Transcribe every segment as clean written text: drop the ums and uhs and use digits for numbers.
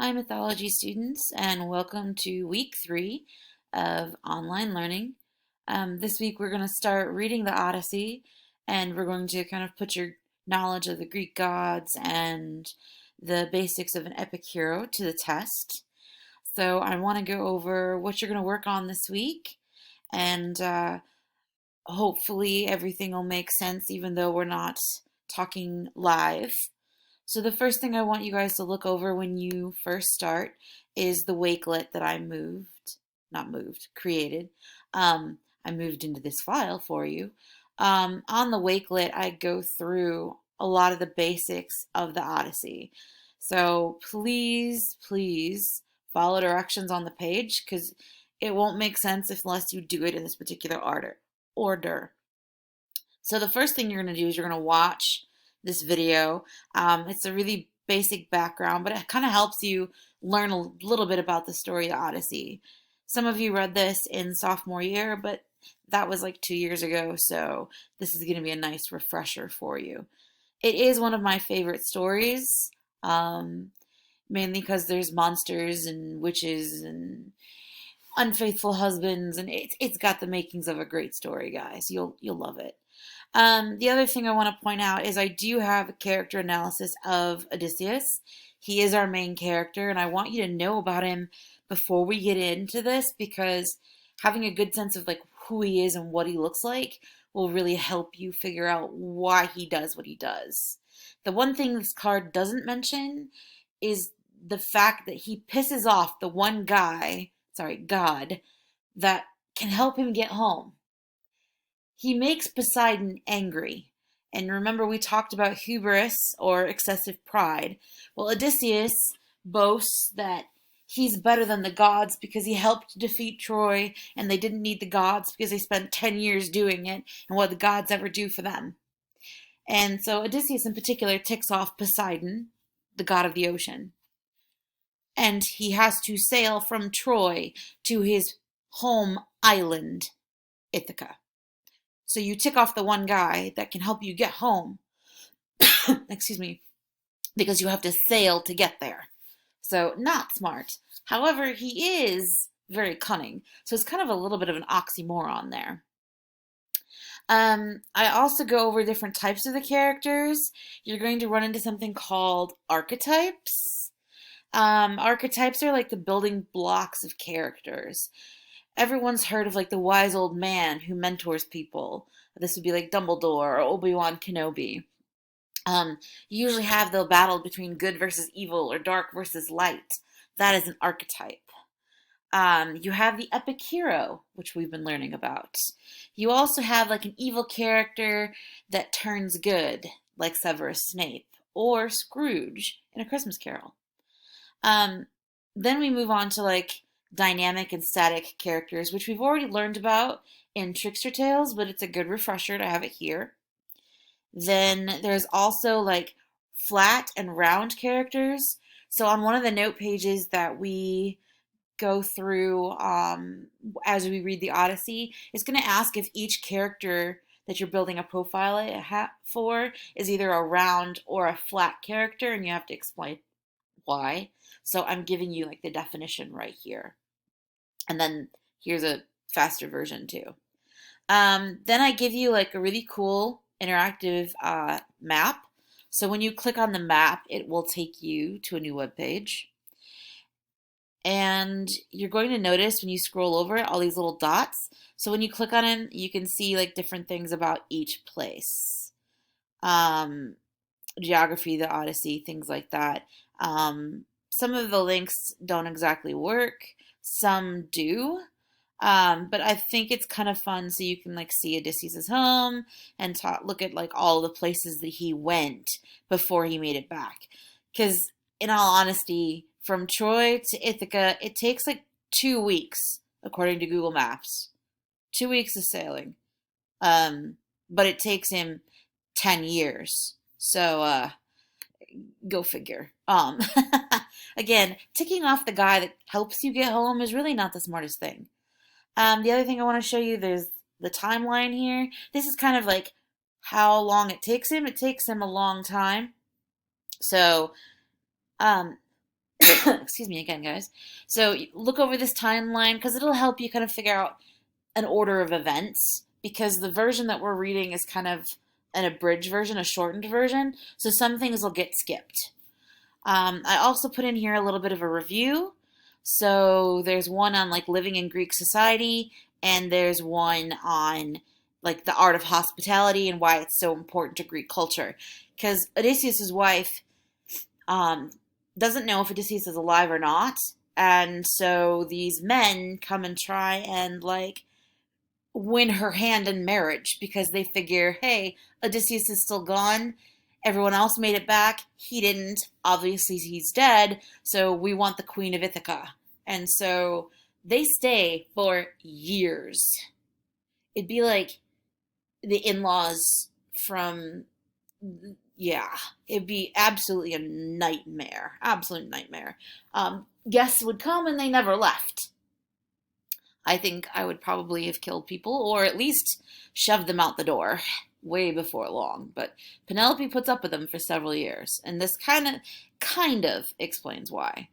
Hi, Mythology students, and welcome to week 3 of online learning. This week we're going to start reading the Odyssey, and we're going to kind of put your knowledge of the Greek gods and the basics of an epic hero to the test. So I want to go over what you're going to work on this week, and hopefully everything will make sense even though we're not talking live. So the first thing I want you guys to look over when you first start is the wakelet that created. I moved into this file for you. On the wakelet, I go through a lot of the basics of the Odyssey. So please follow directions on the page because it won't make sense unless you do it in this particular order. So the first thing you're going to do is you're going to watch this video. It's a really basic background, but it kind of helps you learn a little bit about the story of the Odyssey. Some of you read this in sophomore year, but that was like 2 years ago, so this is going to be a nice refresher for you. It is one of my favorite stories, mainly because there's monsters and witches and unfaithful husbands, and it's got the makings of a great story, guys. You'll love it. The other thing I want to point out is I do have a character analysis of Odysseus. He is our main character, and I want you to know about him before we get into this because having a good sense of like who he is and what he looks like will really help you figure out why he does what he does. The one thing this card doesn't mention is the fact that he pisses off the one god, that can help him get home. He makes Poseidon angry. And remember, we talked about hubris or excessive pride. Well, Odysseus boasts that he's better than the gods because he helped defeat Troy and they didn't need the gods because they spent 10 years doing it, and what the gods ever do for them. And so Odysseus in particular ticks off Poseidon, the god of the ocean. And he has to sail from Troy to his home island, Ithaca. So you tick off the one guy that can help you get home, excuse me, because you have to sail to get there. So not smart. However, he is very cunning. So it's kind of a little bit of an oxymoron there. I also go over different types of the characters. You're going to run into something called archetypes. Archetypes are like the building blocks of characters. Everyone's heard of like the wise old man who mentors people. This would be like Dumbledore or Obi-Wan Kenobi. You usually have the battle between good versus evil or dark versus light. That is an archetype. You have the epic hero, which we've been learning about. You also have like an evil character that turns good, like Severus Snape or Scrooge in A Christmas Carol. Then we move on to like dynamic and static characters, which we've already learned about in Trickster Tales, but it's a good refresher to have it here. Then there's also like flat and round characters. So on one of the note pages that we go through as we read the Odyssey, it's going to ask if each character that you're building a profile for is either a round or a flat character, and you have to explain why. So I'm giving you like the definition right here. And then here's a faster version too. Then I give you like a really cool interactive map. So when you click on the map, it will take you to a new web page. And you're going to notice when you scroll over it, all these little dots. So when you click on it, you can see like different things about each place. Geography, the Odyssey, things like that. Some of the links don't exactly work. Some do. But I think it's kind of fun so you can like see Odysseus' home and look at like all the places that he went before he made it back. Because in all honesty, from Troy to Ithaca, it takes like 2 weeks according to Google Maps. 2 weeks of sailing. But it takes him 10 years. So go figure. Again, ticking off the guy that helps you get home is really not the smartest thing. The other thing I want to show you, there's the timeline here. This is kind of like how long it takes him. It takes him a long time. So, Excuse me again, guys. So look over this timeline because it'll help you kind of figure out an order of events because the version that we're reading is kind of an abridged version, a shortened version. So some things will get skipped. I also put in here a little bit of a review. So there's one on like living in Greek society, and there's one on like the art of hospitality and why it's so important to Greek culture. Because Odysseus's wife um, doesn't know if Odysseus is alive or not, and so these men come and try and like win her hand in marriage because they figure, hey, Odysseus is still gone. Everyone else made it back. He didn't. Obviously, he's dead. So we want the Queen of Ithaca. And so they stay for years. It'd be like the in laws from, yeah, it'd be absolutely a nightmare. Absolute nightmare. Guests would come and they never left. I think I would probably have killed people or at least shoved them out the door way before long. But Penelope puts up with them for several years, and this kind of explains why.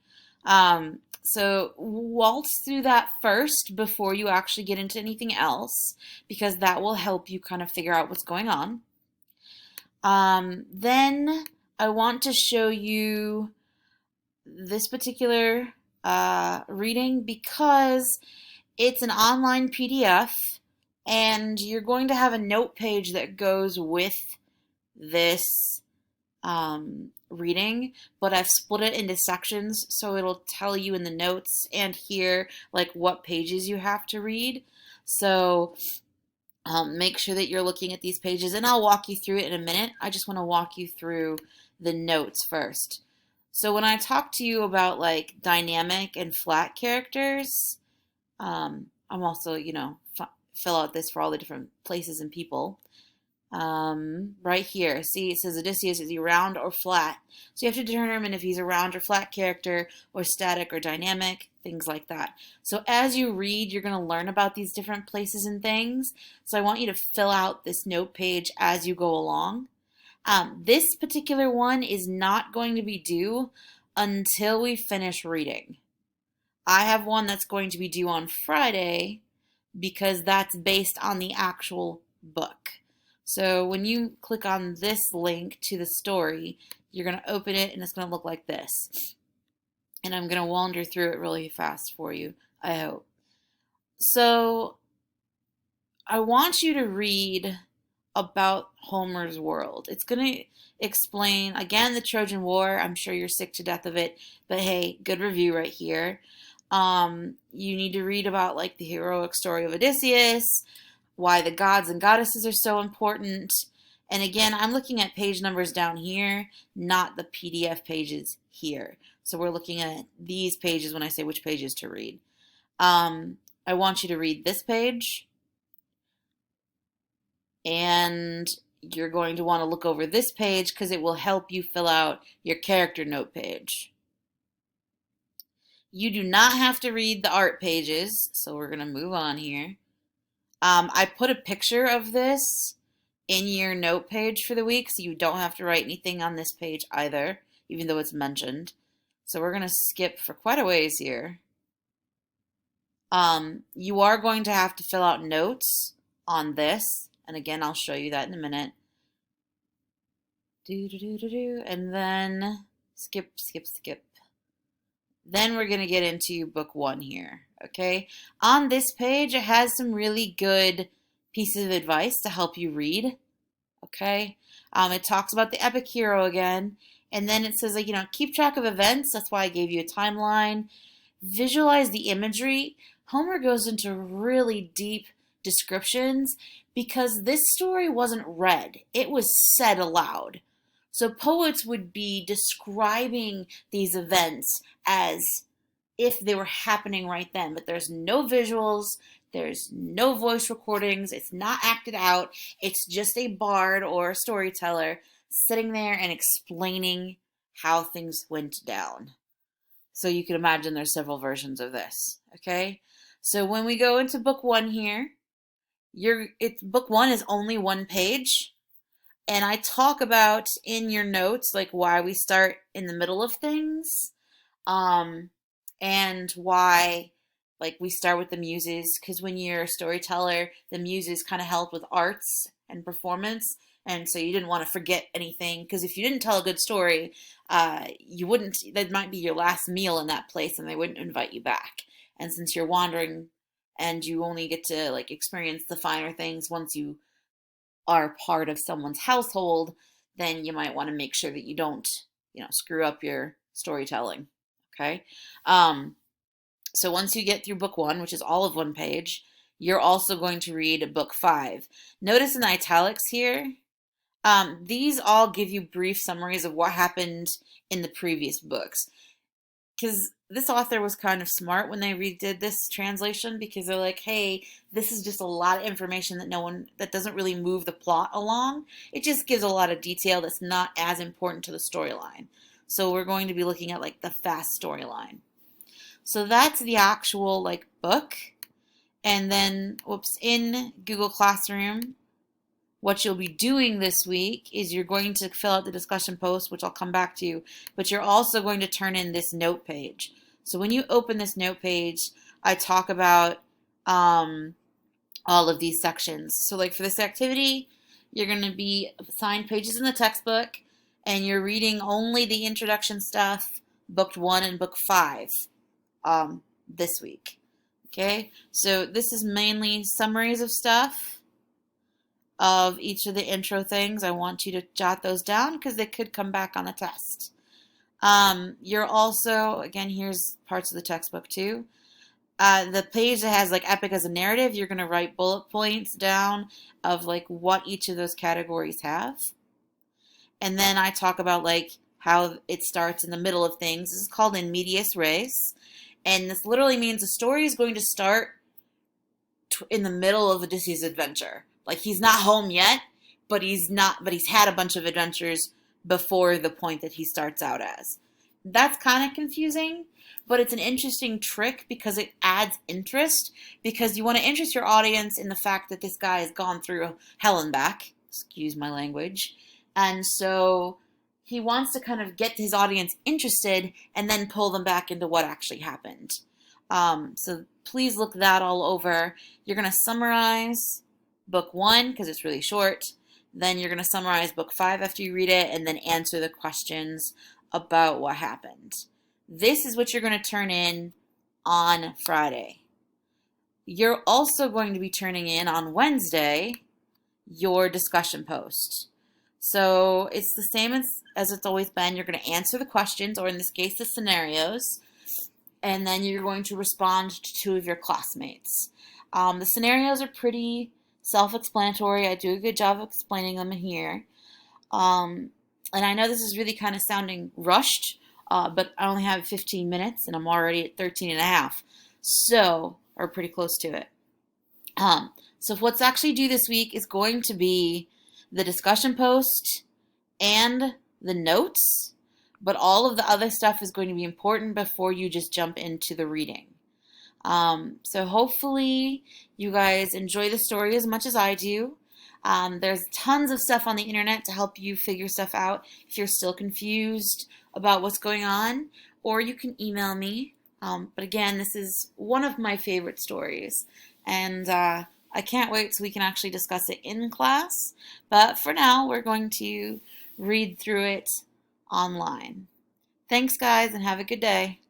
So waltz through that first before you actually get into anything else, because that will help you kind of figure out what's going on. Then I want to show you this particular reading because it's an online PDF, and you're going to have a note page that goes with this reading, but I've split it into sections so it'll tell you in the notes and here like what pages you have to read. So make sure that you're looking at these pages, and I'll walk you through it in a minute. I just want to walk you through the notes first. So when I talk to you about like dynamic and flat characters, I'm also, fill out this for all the different places and people. Right here, see, it says Odysseus, is he round or flat? So you have to determine if he's a round or flat character, or static or dynamic, things like that. So as you read, you're going to learn about these different places and things. So I want you to fill out this note page as you go along. This particular one is not going to be due until we finish reading. I have one that's going to be due on Friday because that's based on the actual book. So when you click on this link to the story, you're going to open it and it's going to look like this. And I'm going to wander through it really fast for you, I hope. So I want you to read about Homer's world. It's going to explain, again, the Trojan War. I'm sure you're sick to death of it, but hey, good review right here. You need to read about like the heroic story of Odysseus, why the gods and goddesses are so important. And again, I'm looking at page numbers down here, not the PDF pages here. So we're looking at these pages when I say which pages to read. I want you to read this page, and you're going to want to look over this page because it will help you fill out your character note page. You do not have to read the art pages, so we're going to move on here. I put a picture of this in your note page for the week, so you don't have to write anything on this page either, even though it's mentioned. So we're going to skip for quite a ways here. You are going to have to fill out notes on this, and again, I'll show you that in a minute. And then skip. Then we're going to get into book one here, okay? On this page, it has some really good pieces of advice to help you read, okay? It talks about the epic hero again, and then it says, like, keep track of events. That's why I gave you a timeline. Visualize the imagery. Homer goes into really deep descriptions because this story wasn't read. It was said aloud. So poets would be describing these events as if they were happening right then, but there's no visuals, there's no voice recordings, it's not acted out, it's just a bard or a storyteller sitting there and explaining how things went down. So you can imagine there's several versions of this, okay? So when we go into book one here, book one is only one page. And I talk about in your notes, like why we start in the middle of things. um, and why like we start with the muses, because when you're a storyteller, the muses kind of help with arts and performance, and so you didn't want to forget anything, because if you didn't tell a good story, you wouldn't, that might be your last meal in that place and they wouldn't invite you back. And since you're wandering and you only get to like experience the finer things once you are part of someone's household, then you might want to make sure that you don't, screw up your storytelling. Okay. Um, so once you get through book one, which is all of one page, you're also going to read book five. Notice in the italics here, these all give you brief summaries of what happened in the previous books. Because this author was kind of smart when they redid this translation, because they're like, hey, this is just a lot of information that doesn't really move the plot along. It just gives a lot of detail that's not as important to the storyline. So we're going to be looking at like the fast storyline. So that's the actual like book. And then, in Google Classroom, what you'll be doing this week is you're going to fill out the discussion post, which I'll come back to, but you're also going to turn in this note page. So when you open this note page, I talk about all of these sections. So like for this activity, you're going to be assigned pages in the textbook, and you're reading only the introduction stuff, book one and book five, this week. Okay, so this is mainly summaries of stuff of each of the intro things. I want you to jot those down because they could come back on the test. You're also, again, here's parts of the textbook too. The page that has like epic as a narrative, you're going to write bullet points down of like what each of those categories have. And then I talk about like how it starts in the middle of things. This is called in medias res. And this literally means the story is going to start in the middle of Odysseus' adventure. Like he's not home yet, but he's had a bunch of adventures before the point that he starts out as. That's kind of confusing, but it's an interesting trick because it adds interest, because you want to interest your audience in the fact that this guy has gone through hell and back, excuse my language. And so he wants to kind of get his audience interested and then pull them back into what actually happened. So please look that all over. You're going to summarize book one because it's really short. Then you're going to summarize book five after you read it, and then answer the questions about what happened. This is what you're going to turn in on Friday. You're also going to be turning in on Wednesday your discussion post. So it's the same as it's always been. You're going to answer the questions, or in this case, the scenarios, and then you're going to respond to two of your classmates. The scenarios are pretty self-explanatory. I do a good job of explaining them in here. And I know this is really kind of sounding rushed, but I only have 15 minutes and I'm already at 13 and a half. So, or pretty close to it. So what's actually due this week is going to be the discussion post and the notes, but all of the other stuff is going to be important before you just jump into the reading. So hopefully you guys enjoy the story as much as I do. There's tons of stuff on the internet to help you figure stuff out if you're still confused about what's going on, or you can email me. But again, this is one of my favorite stories, and I can't wait so we can actually discuss it in class. But for now, we're going to read through it online. Thanks, guys, and have a good day.